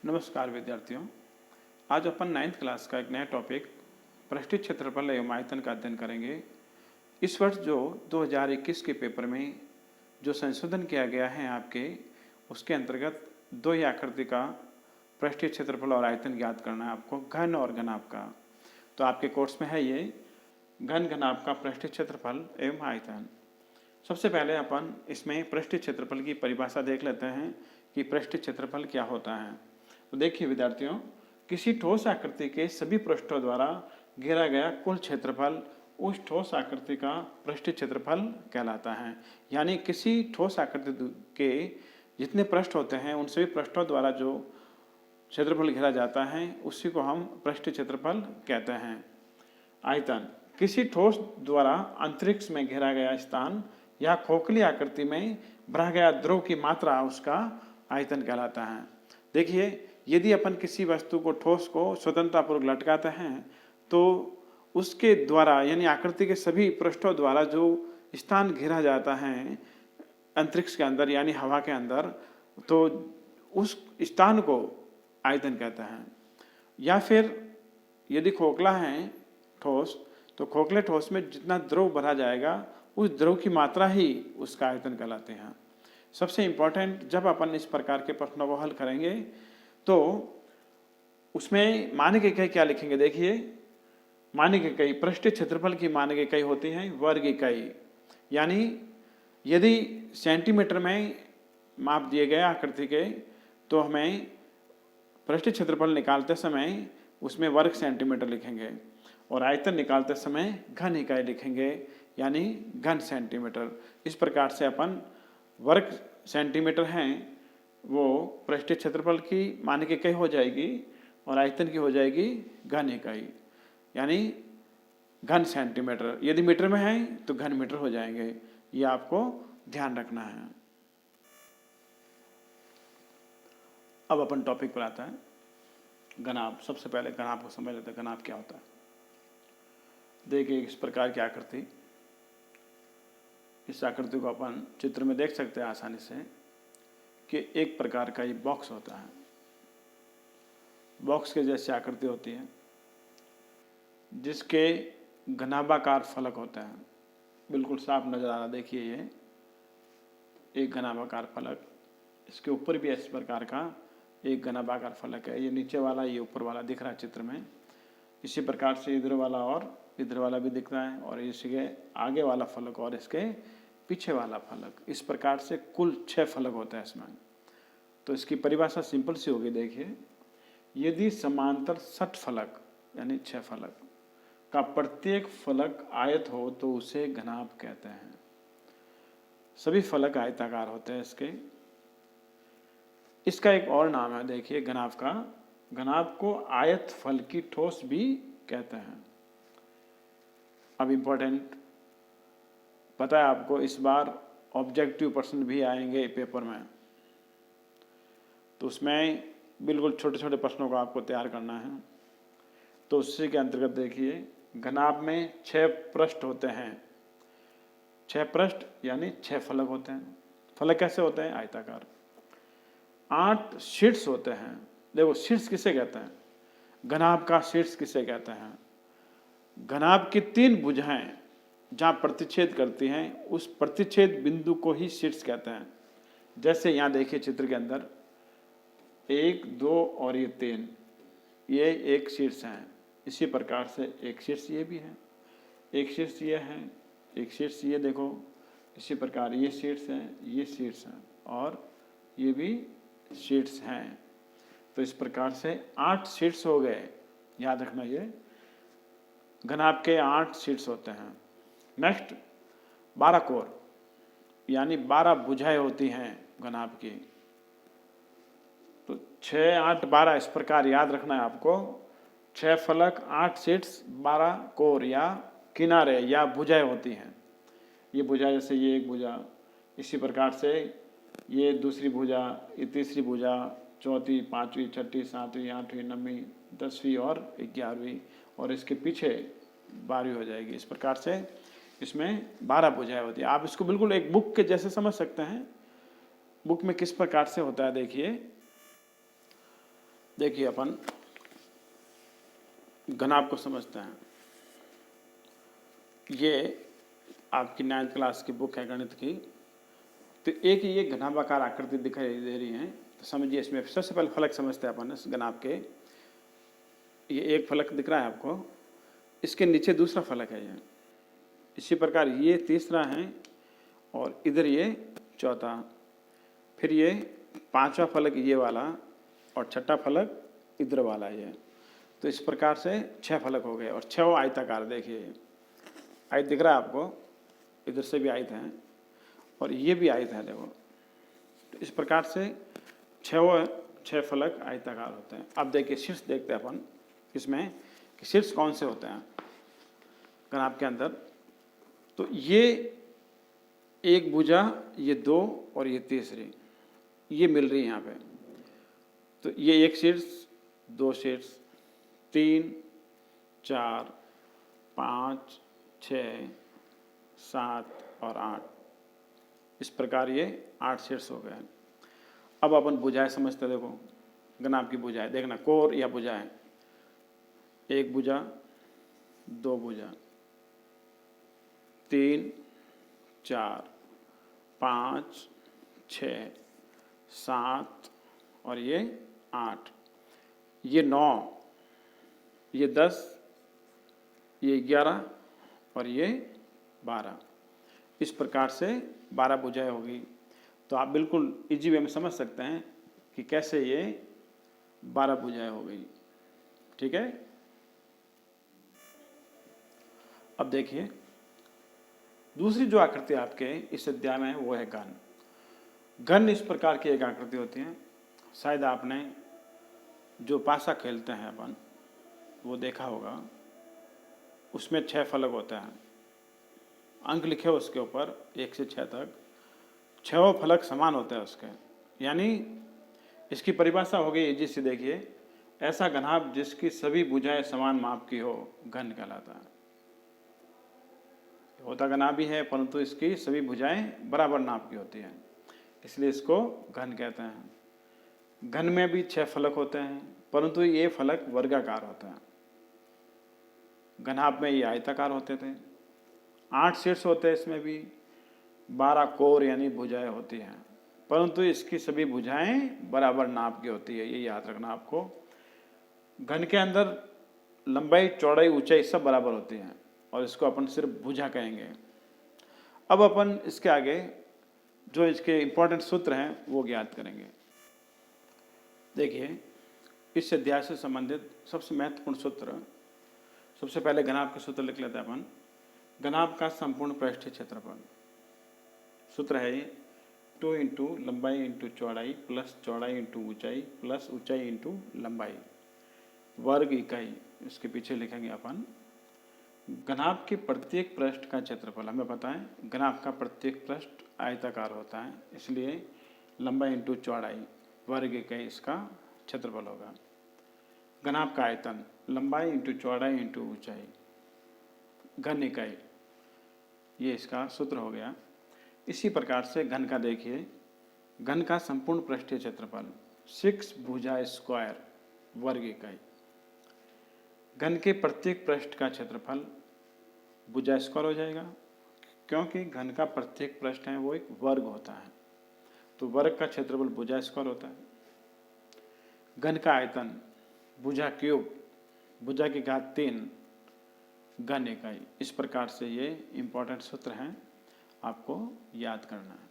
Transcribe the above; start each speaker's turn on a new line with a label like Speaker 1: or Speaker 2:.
Speaker 1: नमस्कार विद्यार्थियों। आज अपन 9th क्लास का एक नया टॉपिक पृष्ठीय क्षेत्रफल एवं आयतन का अध्ययन करेंगे। इस वर्ष जो 2021 के पेपर में जो संशोधन किया गया है आपके, उसके अंतर्गत दो ही आकृति का पृष्ठीय क्षेत्रफल और आयतन ज्ञात करना है आपको, घन और घनाभ का। तो आपके कोर्स में है ये घन घनाभ का पृष्ठीय क्षेत्रफल एवं आयतन। सबसे पहले अपन इसमें पृष्ठीय क्षेत्रफल की परिभाषा देख लेते हैं कि पृष्ठीय क्षेत्रफल क्या होता है। तो देखिए विद्यार्थियों, किसी ठोस आकृति के सभी पृष्ठों द्वारा घेरा गया कुल क्षेत्रफल उस ठोस आकृति का पृष्ठीय क्षेत्रफल कहलाता है। यानी किसी ठोस आकृति के जितने पृष्ठ होते हैं उन सभी पृष्ठों द्वारा जो क्षेत्रफल घेरा जाता है उसी को हम पृष्ठीय क्षेत्रफल कहते हैं। आयतन किसी ठोस द्वारा अंतरिक्ष में घेरा गया स्थान या खोखली आकृति में भरा गया द्रव की मात्रा उसका आयतन कहलाता है। देखिए, यदि अपन किसी वस्तु को ठोस को स्वतंत्रतापूर्वक लटकाते हैं तो उसके द्वारा यानी आकृति के सभी पृष्ठों द्वारा जो स्थान घेरा जाता है अंतरिक्ष के अंदर यानी हवा के अंदर, तो उस स्थान को आयतन कहते हैं। या फिर यदि खोखला है ठोस, तो खोखले ठोस में जितना द्रव भरा जाएगा उस द्रव की मात्रा ही उसका आयतन कहलाते हैं। सबसे इम्पोर्टेंट, जब अपन इस प्रकार के प्रश्नों को हल करेंगे तो उसमें मानक इकाई क्या लिखेंगे। देखिए, मानक इकाई पृष्ठीय क्षेत्रफल की मानक इकाई होती है वर्ग इकाई। यानी यदि सेंटीमीटर में माप दिए गए आकृति के, तो हमें पृष्ठीय क्षेत्रफल निकालते समय उसमें वर्ग सेंटीमीटर लिखेंगे और आयतन निकालते समय घन इकाई लिखेंगे यानी घन सेंटीमीटर। इस प्रकार से अपन वर्ग सेंटीमीटर हैं वो पृष्ठीय क्षेत्रफल की मानक इकाई हो जाएगी और आयतन की हो जाएगी घन इकाई यानी घन सेंटीमीटर। यदि मीटर में है तो घन मीटर हो जाएंगे। ये आपको ध्यान रखना है। अब अपन टॉपिक पर आता है घनाभ। सबसे पहले घनाभ को समझ लेते हैं। घनाभ क्या होता है। देखिए, इस प्रकार की आकृति, इस आकृति को अपन चित्र में देख सकते हैं आसानी से कि एक प्रकार का ये बॉक्स होता है। बॉक्स के जैसी आकृति होती है जिसके घनाभाकार फलक होते हैं। बिल्कुल साफ नजर आ रहा, देखिए ये एक घनाभाकार फलक, इसके ऊपर भी इस प्रकार का एक घनाभाकार फलक है। ये नीचे वाला, ये ऊपर वाला दिख रहा है चित्र में। इसी प्रकार से इधर वाला और इधर वाला भी दिख रहा है और इसके आगे वाला फलक और इसके पीछे वाला फलक। इस प्रकार से कुल 6 फलक होते हैं इसमें। तो इसकी परिभाषा सिंपल सी होगी। देखिए, यदि समांतर षटफलक यानी 6 फलक का प्रत्येक फलक आयत हो तो उसे घनाभ कहते हैं। सभी फलक आयताकार होते हैं इसके। इसका एक और नाम है, देखिए घनाभ का। घनाभ को आयत फल की ठोस भी कहते हैं। अब इम्पोर्टेंट पता है आपको, इस बार ऑब्जेक्टिव प्रश्न भी आएंगे पेपर में, तो उसमें बिल्कुल छोटे छोटे प्रश्नों को आपको तैयार करना है। तो उसी के अंतर्गत देखिए, घनाभ में 6 पृष्ठ होते हैं। 6 पृष्ठ यानी 6 फलक होते हैं। फलक कैसे होते हैं? आयताकार। 8 शीर्ष होते हैं। देखो, शीर्ष किसे कहते हैं? घनाभ का शीर्ष किसे कहते हैं? घनाभ की 3 भुजाएं जहाँ प्रतिच्छेद करती हैं उस प्रतिच्छेद बिंदु को ही शीर्ष कहते हैं। जैसे यहाँ देखिए चित्र के अंदर 1, 2 और ये 3, ये एक शीर्ष है। इसी प्रकार से एक शीर्ष ये भी है, एक शीर्ष ये है, एक शीर्ष ये देखो। इसी प्रकार ये शीर्ष है, ये शीर्ष है और ये भी शीर्ष हैं। तो इस प्रकार से 8 शीर्ष हो गए। याद रखना, ये घनाभ के 8 शीर्ष होते हैं। नेक्स्ट 12 कोर यानी 12 भुजाएं होती हैं घनाभ की। तो 6, 8, 12 इस प्रकार याद रखना है आपको। 6 फलक, 8 शीर्ष, 12 कोर या किनारे या भुजाएं होती हैं। ये भुजा, जैसे ये एक भुजा, इसी प्रकार से ये दूसरी भुजा, ये तीसरी भुजा, चौथी, 5वीं, 6ठी, 7वीं, 8वीं, 9वीं, 10वीं और 11वीं और इसके पीछे 12वीं हो जाएगी। इस प्रकार से इसमें 12 भुजाएं होती है। आप इसको बिल्कुल एक बुक के जैसे समझ सकते हैं। बुक में किस प्रकार से होता है देखिए, देखिए अपन घनाभ को समझते हैं। ये आपकी 9th क्लास की बुक है गणित की। तो एक ये घनाभाकार आकृति दिखाई दे रही है, तो समझिए इसमें सबसे पहले फलक समझते हैं अपन इस घनाभ के। ये एक फलक दिख रहा है आपको, इसके नीचे दूसरा फलक है ये। इसी प्रकार ये तीसरा है और इधर ये चौथा, फिर ये पांचवा फलक ये वाला और छठा फलक इधर वाला ये। तो इस प्रकार से 6 फलक हो गए और 6 आयताकार। देखिए आयत दिख रहा है आपको, इधर से भी आयत है और ये भी आयत है देखो। तो इस प्रकार से 6 फलक आयताकार होते हैं। अब देखिए शीर्ष देखते हैं अपन इसमें कि शीर्ष कौन से होते हैं घनाभ के अंदर। तो ये एक भुजा, ये 2 और ये तीसरी, ये मिल रही है यहाँ पे। तो ये एक शीर्ष, 2 शीर्ष, 3, 4, 5, 6, 7 और 8। इस प्रकार ये 8 शीर्ष हो गए। अब अपन भुजाएं समझते, देखो घनाभ की भुजाएं देखना, कोर या भुजाएं। एक भुजा, 2 भुजा, 3, 4, 5, 6, 7 और ये 8, ये 9, ये 10, ये 11 और ये 12। इस प्रकार से 12 भुजाएं होगी। तो आप बिल्कुल इजी वे में समझ सकते हैं कि कैसे ये 12 भुजाएं हो गई। ठीक है। अब देखिए दूसरी जो आकृति आपके इस अध्याय में है वो है घन। घन इस प्रकार की एक आकृति होती है। शायद आपने जो पासा खेलते हैं अपन वो देखा होगा, उसमें 6 फलक होते हैं, अंक लिखे उसके ऊपर 1 से 6 तक। 6 फलक समान होते हैं उसके, यानी इसकी परिभाषा हो गई जिससे देखिए ऐसा घनाभ जिसकी सभी भुजाएं समान माप की हो घन कहलाता है। होता घनाभ भी है परंतु इसकी सभी भुजाएं बराबर नाप की होती हैं, इसलिए इसको घन कहते हैं। घन में भी 6 फलक होते हैं परंतु ये फलक वर्गाकार होते हैं। घनाभ में ये आयताकार होते थे। 8 शीर्ष होते हैं इसमें भी, 12 कोर यानी भुजाएं होती हैं, परंतु इसकी सभी भुजाएं बराबर नाप की होती है। ये याद रखना आपको। घन के अंदर लंबाई, चौड़ाई, ऊंचाई सब बराबर होती हैं और इसको अपन सिर्फ भुजा कहेंगे। अब अपन इसके आगे जो इसके इंपॉर्टेंट सूत्र हैं वो ज्ञात करेंगे। देखिए इस अध्याय से संबंधित सबसे महत्वपूर्ण सूत्र, सबसे पहले घनाभ के सूत्र लिख लेते हैं अपन। घनाभ का संपूर्ण पृष्ठीय क्षेत्रफल सूत्र है ये 2 इंटू लंबाई इंटू चौड़ाई प्लस चौड़ाई इंटू ऊंचाई प्लस ऊंचाई इंटू लंबाई वर्ग इकाई। इसके पीछे लिखेंगे अपन घनाभ के प्रत्येक पृष्ठ का क्षेत्रफल। हमें पता है घनाभ का प्रत्येक पृष्ठ आयताकार होता है, इसलिए लंबाई इंटू चौड़ाई वर्ग इकाई इसका क्षेत्रफल होगा। घनाभ का आयतन लंबाई इंटू चौड़ाई इंटू ऊंचाई घन इकाई, ये इसका सूत्र हो गया। इसी प्रकार से घन का देखिए, घन का संपूर्ण पृष्ठीय क्षेत्रफल 6 भुजा स्क्वायर वर्ग इकाई। घन के प्रत्येक पृष्ठ का क्षेत्रफल भुजा स्क्वायर हो जाएगा, क्योंकि घन का प्रत्येक पृष्ठ है वो एक वर्ग होता है, तो वर्ग का क्षेत्रफल भुजा स्क्वायर होता है। घन का आयतन भुजा क्यूब, भुजा की घात 3 घन इकाई। इस प्रकार से ये इंपॉर्टेंट सूत्र हैं, आपको याद करना है।